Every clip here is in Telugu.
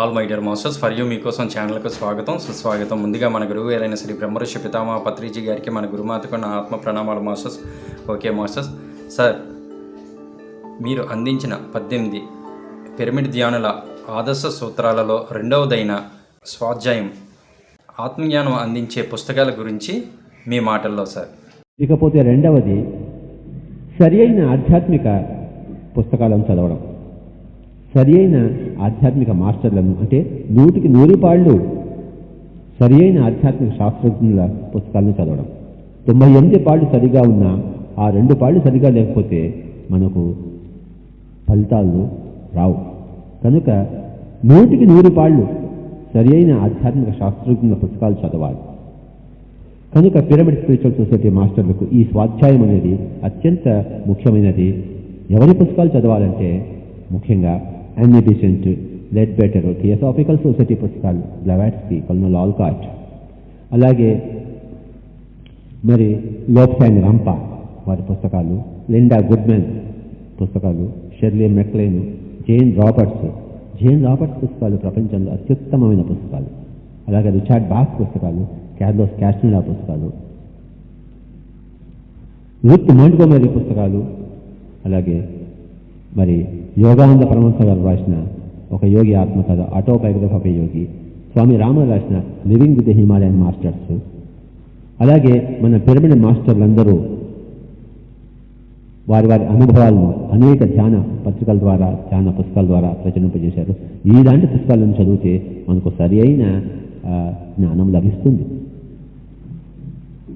All my dear masters for you మీకోసం ఛానల్కు స్వాగతం సుస్వాగతం. ముందుగా మన గురువు గారైన శ్రీ బ్రహ్మర్షి పితామహ పత్రిజీ గారికి, మన గురుమాతకు నా ఆత్మ ప్రణామాలు మాస్టర్స్. ఓకే మాస్టర్స్, సార్ మీరు అందించిన 18 పిరమిడ్ ధ్యానుల ఆదర్శ సూత్రాలలో రెండవదైన స్వాధ్యాయం ఆత్మజ్ఞానం అందించే పుస్తకాల గురించి మీ మాటల్లో సార్. ఇకపోతే రెండవది సరి అయిన ఆధ్యాత్మిక పుస్తకాలను చదవడం. సరి అయిన ఆధ్యాత్మిక మాస్టర్లను, అంటే 100కి 100 సరి అయిన ఆధ్యాత్మిక శాస్త్రజ్ఞుల పుస్తకాలను చదవడం. 98 పాళ్ళు సరిగా ఉన్నా ఆ 2 పాళ్ళు సరిగా లేకపోతే మనకు ఫలితాలు రావు. కనుక 100కి 100 సరి అయిన ఆధ్యాత్మిక శాస్త్రజ్ఞుల పుస్తకాలు చదవాలి. కనుక పిరమిడ్ స్పిరిచువల్ సొసైటీ మాస్టర్లకు ఈ స్వాధ్యాయం అనేది అత్యంత ముఖ్యమైనది. ఎవరి పుస్తకాలు చదవాలంటే ముఖ్యంగా యానీ బెసెంట్, లెడ్బెటర్, థియోసాఫికల్ సొసైటీ పుస్తకాలు, బ్లవాట్స్కీ, కల్నల్ ఆల్కాట్, అలాగే మరి లోప్సాంగ్ రంపా వారి పుస్తకాలు, లిండా గుడ్మెన్ పుస్తకాలు, షెర్లీ మెక్లెయిన్, జేన్ రాబర్ట్స్ పుస్తకాలు ప్రపంచంలో అత్యుత్తమమైన పుస్తకాలు. అలాగే రిచార్డ్ బాక్ పుస్తకాలు, కార్లోస్ క్యాస్టిల్లా పుస్తకాలు, రూత్ మాంట్గోమరీ పుస్తకాలు, అలాగే మరి యోగానంద పరమహంస గారు రాసిన ఒక యోగి ఆత్మకథ, ఆటోబయోగ్రఫీ ఆఫ్ ఎ యోగి, స్వామి రామ రాసిన living with the Himalayan masters, అలాగే మన పిరమిడ్ మాస్టర్లందరూ వారి అనుభవాలను అనేక ధ్యాన పత్రికల ద్వారా, ధ్యాన పుస్తకాల ద్వారా ప్రచురింపజేశారు. ఇలాంటి పుస్తకాలను చదివితే మనకు సరి అయిన జ్ఞానం లభిస్తుంది.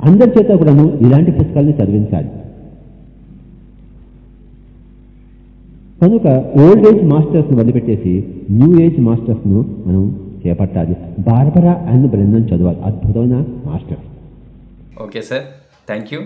అందరి చేత కూడాను ఇలాంటి పుస్తకాలను చదివించాలి. కనుక ఓల్డ్ ఏజ్ మాస్టర్స్ను వదిలిపెట్టేసి న్యూ ఏజ్ మాస్టర్స్ను మనం చేపట్టాలి. బార్బరా అండ్ బ్రెన్నన్ చదవాలి, అద్భుతమైన masters. Okay sir, thank you.